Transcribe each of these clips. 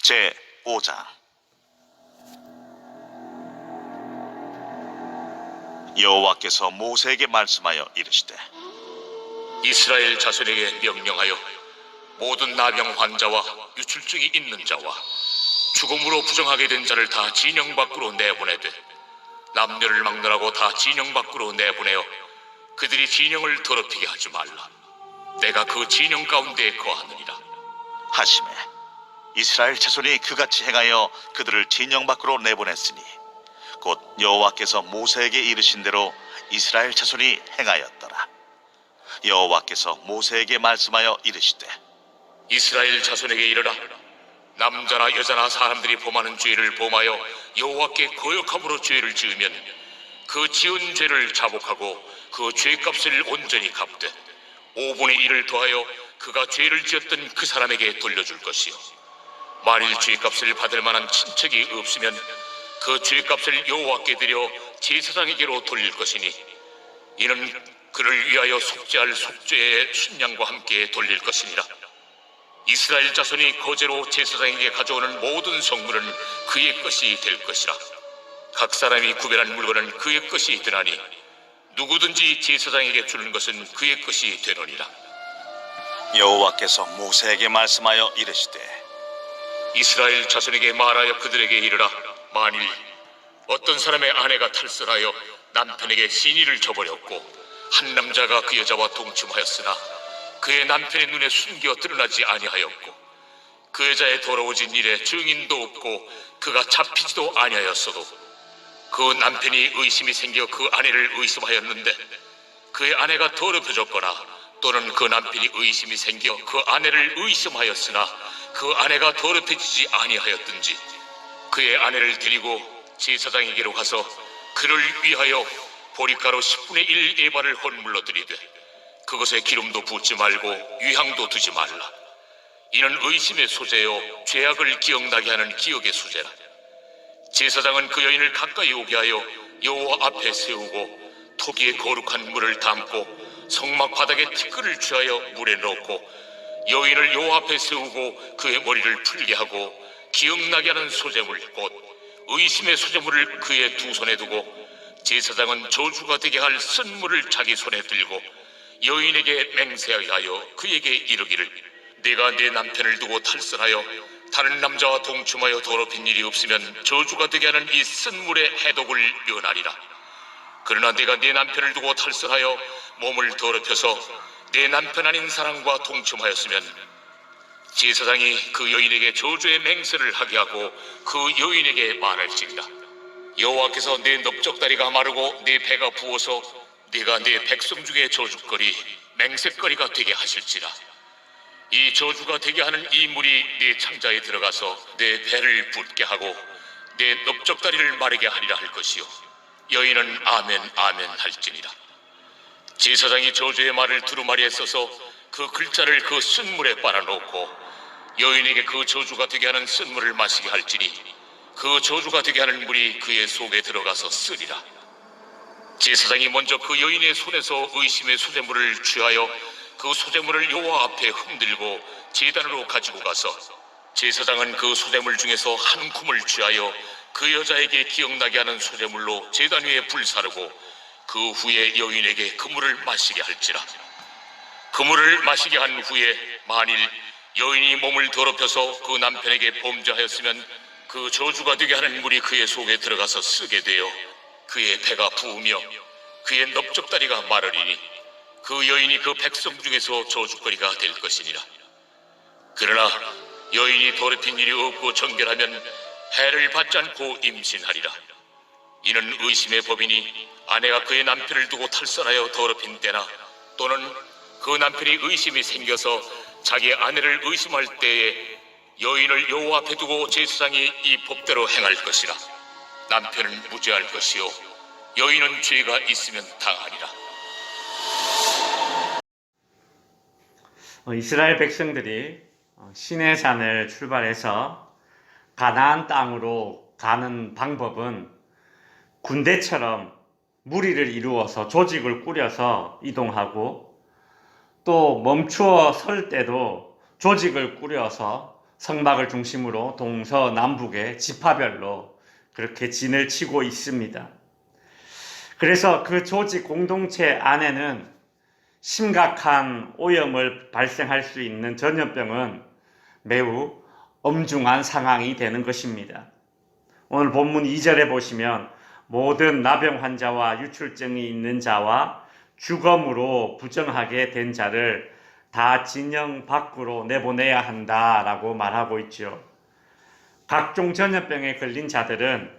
제5장. 여호와께서 모세에게 말씀하여 이르시되, 이스라엘 자손에게 명령하여 모든 나병 환자와 유출증이 있는 자와 죽음으로 부정하게 된 자를 다 진영 밖으로 내보내되 남녀를 막론하고 다 진영 밖으로 내보내어 그들이 진영을 더럽히게 하지 말라. 내가 그 진영 가운데에 거하느니라 하시매 이스라엘 자손이 그같이 행하여 그들을 진영 밖으로 내보냈으니 곧 여호와께서 모세에게 이르신 대로 이스라엘 자손이 행하였더라. 여호와께서 모세에게 말씀하여 이르시되, 이스라엘 자손에게 이르라. 남자나 여자나 사람들이 범하는 죄를 범하여 여호와께 거역함으로 죄를 지으면 그 지은 죄를 자복하고 그 죄값을 온전히 갚되 5분의 1을 더하여 그가 죄를 지었던 그 사람에게 돌려줄 것이요, 만일 죄값을 받을 만한 친척이 없으면 그 죄값을 여호와께 드려 제사장에게로 돌릴 것이니 이는 그를 위하여 속죄할 속죄의 순양과 함께 돌릴 것이니라. 이스라엘 자손이 거제로 제사장에게 가져오는 모든 성물은 그의 것이 될 것이라. 각 사람이 구별한 물건은 그의 것이 되나니 누구든지 제사장에게 주는 것은 그의 것이 되느니라. 여호와께서 모세에게 말씀하여 이르시되, 이스라엘 자손에게 말하여 그들에게 이르라. 만일 어떤 사람의 아내가 탈선하여 남편에게 신의를 저버렸고 한 남자가 그 여자와 동침하였으나 그의 남편의 눈에 숨겨 드러나지 아니하였고 그 여자의 더러워진 일에 증인도 없고 그가 잡히지도 아니하였어도 그 남편이 의심이 생겨 그 아내를 의심하였는데 그의 아내가 더럽혀졌거나 또는 그 남편이 의심이 생겨 그 아내를 의심하였으나 그 아내가 더럽혀지지 아니하였든지 그의 아내를 데리고 제사장에게로 가서 그를 위하여 보리가루 10분의 1 에바를 헌물로 드리되 그것에 기름도 붓지 말고 유향도 두지 말라. 이는 의심의 소재요 죄악을 기억나게 하는 기억의 소재라. 제사장은 그 여인을 가까이 오게 하여 여호와 앞에 세우고 토기에 거룩한 물을 담고 성막 바닥에 티끌을 취하여 물에 넣고 여인을 여호와 앞에 세우고 그의 머리를 풀게 하고 기억나게 하는 소재물 곧 의심의 소재물을 그의 두 손에 두고 제사장은 저주가 되게 할 쓴물을 자기 손에 들고 여인에게 맹세하게 하여 그에게 이르기를, 네가 네 남편을 두고 탈선하여 다른 남자와 동침하여 더럽힌 일이 없으면 저주가 되게 하는 이 쓴물의 해독을 면하리라. 그러나 네가 네 남편을 두고 탈선하여 몸을 더럽혀서 네 남편 아닌 사람과 동침하였으면 제사장이 그 여인에게 저주의 맹세를 하게 하고 그 여인에게 말할지니라. 여호와께서 네 넓적다리가 마르고 네 배가 부어서 네가 네 백성 중에 저주거리 맹세거리가 되게 하실지라. 이 저주가 되게 하는 이 물이 네 창자에 들어가서 네 배를 붓게 하고 네 넓적다리를 마르게 하리라 할 것이요, 여인은 아멘 아멘 할지니라. 제사장이 저주의 말을 두루마리에 써서 그 글자를 그 쓴물에 빨아놓고 여인에게 그 저주가 되게 하는 쓴물을 마시게 할지니 그 저주가 되게 하는 물이 그의 속에 들어가서 쓰리라. 제사장이 먼저 그 여인의 손에서 의심의 소재물을 취하여 그 소재물을 여호와 앞에 흔들고 제단으로 가지고 가서 제사장은 그 소재물 중에서 한 쿰을 취하여 그 여자에게 기억나게 하는 소재물로 제단 위에 불사르고 그 후에 여인에게 그 물을 마시게 할지라. 그 물을 마시게 한 후에 만일 여인이 몸을 더럽혀서 그 남편에게 범죄하였으면 그 저주가 되게 하는 물이 그의 속에 들어가서 쓰게 되어 그의 배가 부으며 그의 넓적다리가 마르리니 그 여인이 그 백성 중에서 저주거리가 될 것이니라. 그러나 여인이 더럽힌 일이 없고 정결하면 해를 받지 않고 임신하리라. 이는 의심의 법이니 아내가 그의 남편을 두고 탈선하여 더럽힌 때나 또는 그 남편이 의심이 생겨서 자기 아내를 의심할 때에 여인을 여호와 앞에 두고 제사장이 이 법대로 행할 것이라. 남편은 무죄할 것이요 여인은 죄가 있으면 당하리라. 이스라엘 백성들이 시내산을 출발해서 가나안 땅으로 가는 방법은 군대처럼 무리를 이루어서 조직을 꾸려서 이동하고 또 멈추어 설 때도 조직을 꾸려서 성막을 중심으로 동서남북의 지파별로 그렇게 진을 치고 있습니다. 그래서 그 조직 공동체 안에는 심각한 오염을 발생할 수 있는 전염병은 매우 엄중한 상황이 되는 것입니다. 오늘 본문 2절에 보시면 모든 나병 환자와 유출증이 있는 자와 주검으로 부정하게 된 자를 다 진영 밖으로 내보내야 한다라고 말하고 있죠. 각종 전염병에 걸린 자들은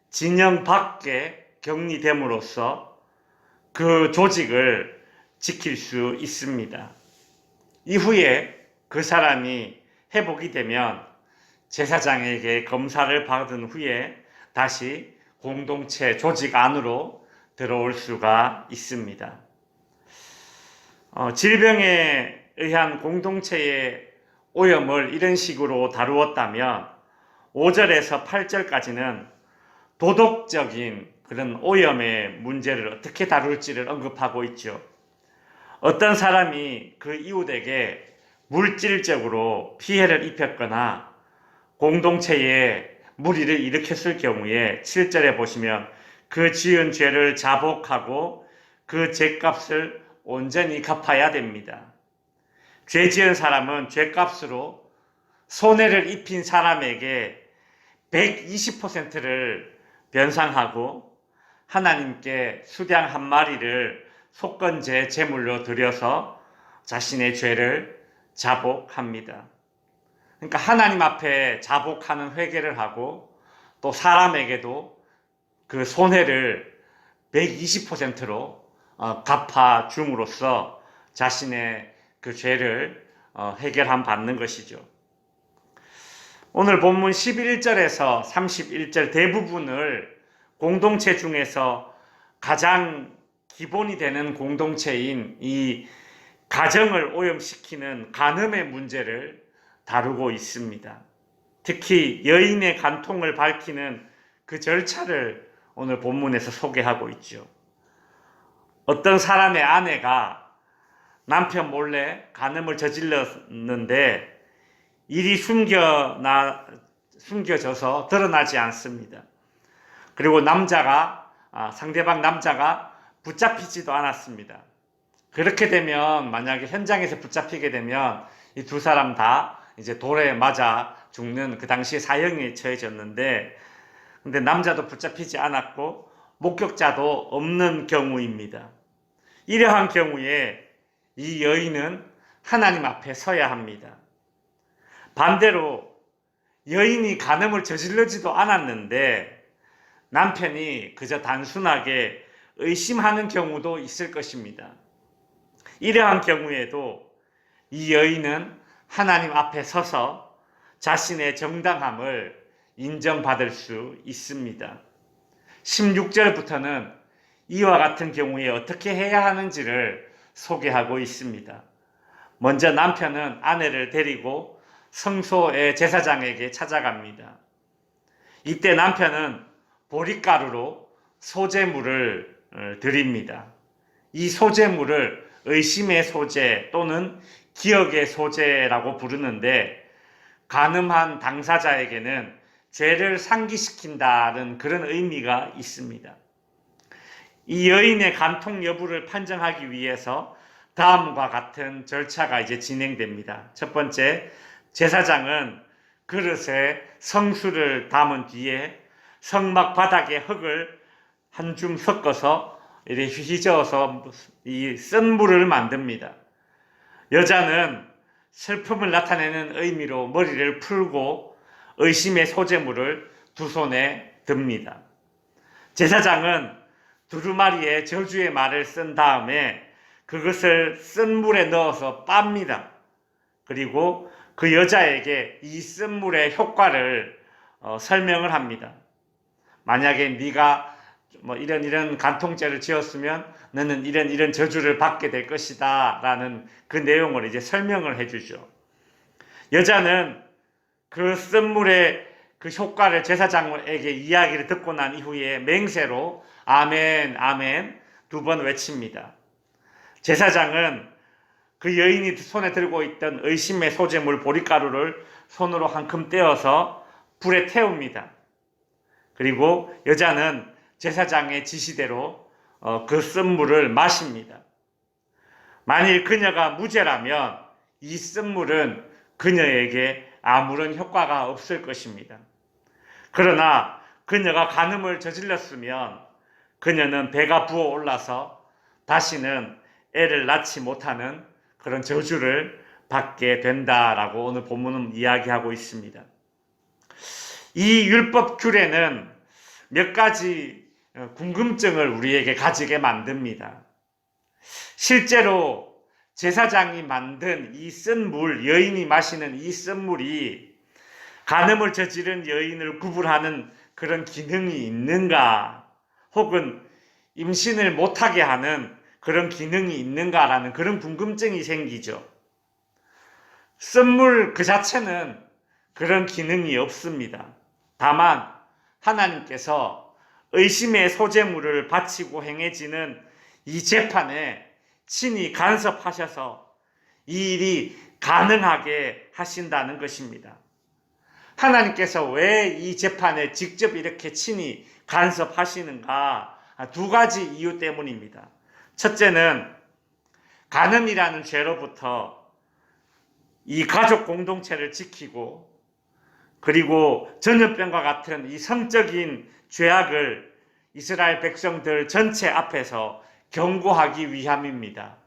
진영 밖에 격리됨으로써 그 조직을 지킬 수 있습니다. 이후에 그 사람이 회복이 되면 제사장에게 검사를 받은 후에 다시 공동체 조직 안으로 들어올 수가 있습니다. 질병에 의한 공동체의 오염을 이런 식으로 다루었다면 5절에서 8절까지는 도덕적인 그런 오염의 문제를 어떻게 다룰지를 언급하고 있죠. 어떤 사람이 그 이웃에게 물질적으로 피해를 입혔거나 공동체에 무리를 일으켰을 경우에 7절에 보시면 그 지은 죄를 자복하고 그 죄값을 온전히 갚아야 됩니다. 죄 지은 사람은 죄값으로 손해를 입힌 사람에게 120%를 변상하고 하나님께 수량 한 마리를 속건제 제물로 드려서 자신의 죄를 자복합니다. 그러니까 하나님 앞에 자복하는 회개를 하고 또 사람에게도 그 손해를 120%로 갚아 줌으로써 자신의 그 죄를 해결함 받는 것이죠. 오늘 본문 11절에서 31절 대부분을 공동체 중에서 가장 기본이 되는 공동체인 이 가정을 오염시키는 간음의 문제를 다루고 있습니다. 특히 여인의 간통을 밝히는 그 절차를 오늘 본문에서 소개하고 있죠. 어떤 사람의 아내가 남편 몰래 간음을 저질렀는데 일이 숨겨져서 드러나지 않습니다. 그리고 상대방 남자가 붙잡히지도 않았습니다. 그렇게 되면 만약에 현장에서 붙잡히게 되면 이 두 사람 다 이제 돌에 맞아 죽는 그 당시에 사형에 처해졌는데 근데 남자도 붙잡히지 않았고 목격자도 없는 경우입니다. 이러한 경우에 이 여인은 하나님 앞에 서야 합니다. 반대로 여인이 간음을 저질러지도 않았는데 남편이 그저 단순하게 의심하는 경우도 있을 것입니다. 이러한 경우에도 이 여인은 하나님 앞에 서서 자신의 정당함을 인정받을 수 있습니다. 16절부터는 이와 같은 경우에 어떻게 해야 하는지를 소개하고 있습니다. 먼저 남편은 아내를 데리고 성소의 제사장에게 찾아갑니다. 이때 남편은 보릿가루로 소제물을 드립니다. 이 소제물을 의심의 소제 또는 기억의 소제라고 부르는데 간음한 당사자에게는 죄를 상기시킨다는 그런 의미가 있습니다. 이 여인의 간통 여부를 판정하기 위해서 다음과 같은 절차가 이제 진행됩니다. 첫 번째, 제사장은 그릇에 성수를 담은 뒤에 성막 바닥에 흙을 한 줌 섞어서 이렇게 휘저어서 이 쓴 물을 만듭니다. 여자는 슬픔을 나타내는 의미로 머리를 풀고 의심의 소재물을 두 손에 듭니다. 제사장은 두루마리에 저주의 말을 쓴 다음에 그것을 쓴 물에 넣어서 빱니다. 그리고 그 여자에게 이 쓴 물의 효과를 설명을 합니다. 만약에 네가 이런 간통죄를 지었으면 너는 이런 저주를 받게 될 것이다 라는 그 내용을 이제 설명을 해주죠. 여자는 그 쓴 물의 그 효과를 제사장에게 이야기를 듣고 난 이후에 맹세로 아멘 아멘 2번 외칩니다. 제사장은 그 여인이 손에 들고 있던 의심의 소재물 보리가루를 손으로 한 큼 떼어서 불에 태웁니다. 그리고 여자는 제사장의 지시대로 그 쓴물을 마십니다. 만일 그녀가 무죄라면 이 쓴물은 그녀에게 아무런 효과가 없을 것입니다. 그러나 그녀가 간음을 저질렀으면 그녀는 배가 부어올라서 다시는 애를 낳지 못하는 그런 저주를 받게 된다라고 오늘 본문은 이야기하고 있습니다. 이 율법 규례는 몇 가지 궁금증을 우리에게 가지게 만듭니다. 실제로 제사장이 만든 이 쓴 물, 여인이 마시는 이 쓴 물이 간음을 저지른 여인을 구분하는 그런 기능이 있는가, 혹은 임신을 못하게 하는 그런 기능이 있는가라는 그런 궁금증이 생기죠. 쓴물 그 자체는 그런 기능이 없습니다. 다만 하나님께서 의심의 소재물을 바치고 행해지는 이 재판에 친히 간섭하셔서 이 일이 가능하게 하신다는 것입니다. 하나님께서 왜 이 재판에 직접 이렇게 친히 간섭하시는가? 두 가지 이유 때문입니다. 첫째는 간음이라는 죄로부터 이 가족 공동체를 지키고, 그리고 전염병과 같은 이 성적인 죄악을 이스라엘 백성들 전체 앞에서 경고하기 위함입니다.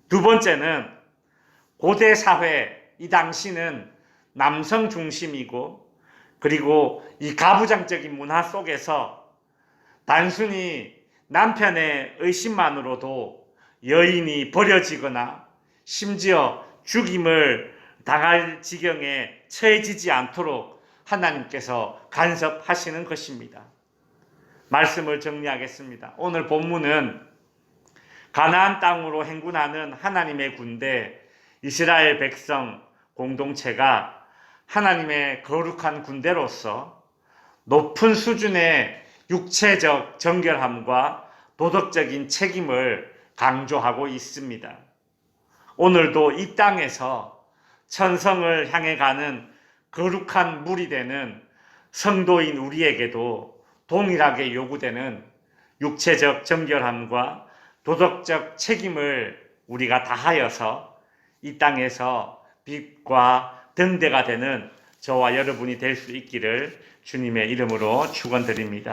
두 번째는 고대 사회, 이 당시는 남성 중심이고, 그리고 이 가부장적인 문화 속에서 단순히 남편의 의심만으로도 여인이 버려지거나 심지어 죽임을 당할 지경에 처해지지 않도록 하나님께서 간섭하시는 것입니다. 말씀을 정리하겠습니다. 오늘 본문은 가나안 땅으로 행군하는 하나님의 군대, 이스라엘 백성 공동체가 하나님의 거룩한 군대로서 높은 수준의 육체적 정결함과 도덕적인 책임을 강조하고 있습니다. 오늘도 이 땅에서 천성을 향해 가는 거룩한 물이 되는 성도인 우리에게도 동일하게 요구되는 육체적 정결함과 도덕적 책임을 우리가 다하여서 이 땅에서 빛과 등대가 되는 저와 여러분이 될 수 있기를 주님의 이름으로 축원드립니다.